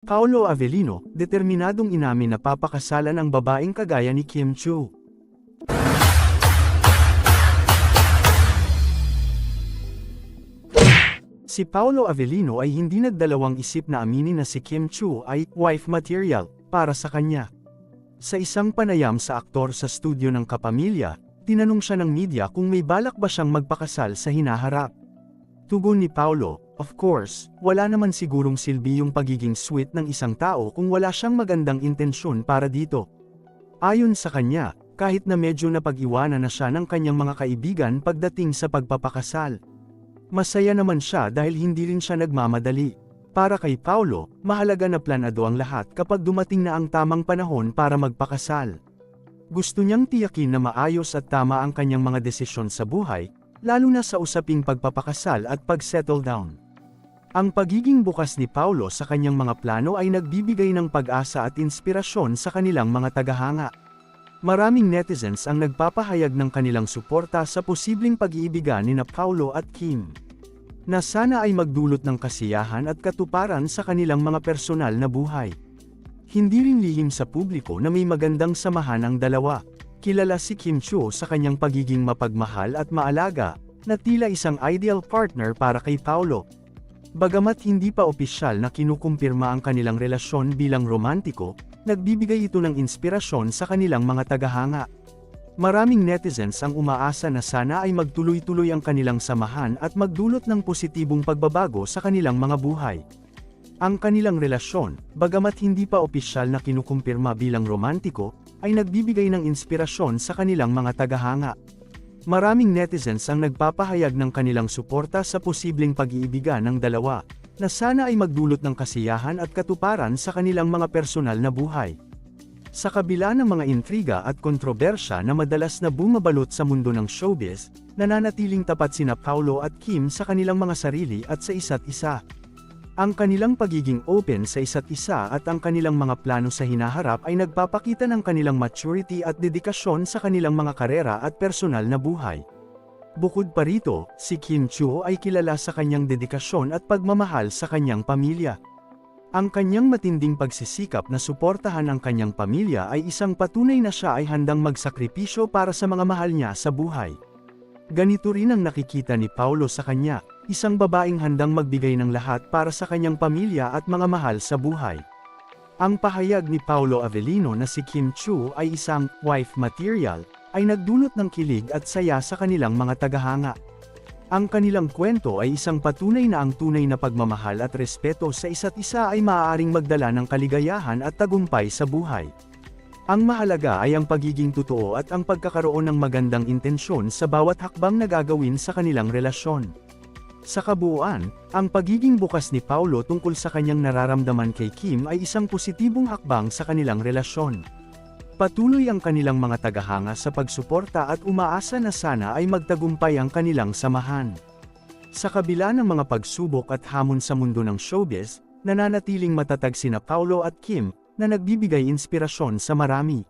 Paolo Avellino, determinadong inamin na papakasalan ang babaeng kagaya ni Kim Chiu. Si Paolo Avellino ay hindi nagdalawang isip na aminin na si Kim Chiu ay wife material para sa kanya. Sa isang panayam sa aktor sa studio ng Kapamilya, tinanong siya ng media kung may balak ba siyang magpakasal sa hinaharap. Tugon ni Paolo, "Of course, wala naman sigurong silbi yung pagiging sweet ng isang tao kung wala siyang magandang intensyon para dito." Ayon sa kanya, kahit na medyo napag-iwanan na siya ng kanyang mga kaibigan pagdating sa pagpapakasal, masaya naman siya dahil hindi rin siya nagmamadali. Para kay Paolo, mahalaga na planado ang lahat kapag dumating na ang tamang panahon para magpakasal. Gusto niyang tiyakin na maayos at tama ang kanyang mga desisyon sa buhay, lalo na sa usaping pagpapakasal at pag-settle down. Ang pagiging bukas ni Paolo sa kanyang mga plano ay nagbibigay ng pag-asa at inspirasyon sa kanilang mga tagahanga. Maraming netizens ang nagpapahayag ng kanilang suporta sa posibleng pag-iibigan nina Paolo at Kim, na sana ay magdulot ng kasiyahan at katuparan sa kanilang mga personal na buhay. Hindi rin lihim sa publiko na may magandang samahan ang dalawa. Kilala si Kim Chiu sa kanyang pagiging mapagmahal at maalaga, na tila isang ideal partner para kay Paolo. Bagamat hindi pa opisyal na kinukumpirma ang kanilang relasyon bilang romantiko, nagbibigay ito ng inspirasyon sa kanilang mga tagahanga. Maraming netizens ang umaasa na sana ay magtuloy-tuloy ang kanilang samahan at magdulot ng positibong pagbabago sa kanilang mga buhay. Ang kanilang relasyon, bagamat hindi pa opisyal na kinukumpirma bilang romantiko, ay nagbibigay ng inspirasyon sa kanilang mga tagahanga. Maraming netizens ang nagpapahayag ng kanilang suporta sa posibleng pag-iibigan ng dalawa, na sana ay magdulot ng kasiyahan at katuparan sa kanilang mga personal na buhay. Sa kabila ng mga intriga at kontrobersya na madalas na bumabalot sa mundo ng showbiz, nananatiling tapat sina Paolo at Kim sa kanilang mga sarili at sa isa't isa. Ang kanilang pagiging open sa isa't isa at ang kanilang mga plano sa hinaharap ay nagpapakita ng kanilang maturity at dedikasyon sa kanilang mga karera at personal na buhay. Bukod pa rito, si Kim Chiu ay kilala sa kanyang dedikasyon at pagmamahal sa kanyang pamilya. Ang kanyang matinding pagsisikap na suportahan ang kanyang pamilya ay isang patunay na siya ay handang magsakripisyo para sa mga mahal niya sa buhay. Ganito rin ang nakikita ni Paolo sa kanya, isang babaeng handang magbigay ng lahat para sa kanyang pamilya at mga mahal sa buhay. Ang pahayag ni Paolo Avellino na si Kim Chiu ay isang wife material, ay nagdulot ng kilig at saya sa kanilang mga tagahanga. Ang kanilang kwento ay isang patunay na ang tunay na pagmamahal at respeto sa isa't isa ay maaaring magdala ng kaligayahan at tagumpay sa buhay. Ang mahalaga ay ang pagiging totoo at ang pagkakaroon ng magandang intensyon sa bawat hakbang na gagawin sa kanilang relasyon. Sa kabuuan, ang pagiging bukas ni Paolo tungkol sa kanyang nararamdaman kay Kim ay isang positibong hakbang sa kanilang relasyon. Patuloy ang kanilang mga tagahanga sa pagsuporta at umaasa na sana ay magtagumpay ang kanilang samahan. Sa kabila ng mga pagsubok at hamon sa mundo ng showbiz, nananatiling matatag sina Paolo at Kim, na nagbibigay inspirasyon sa marami.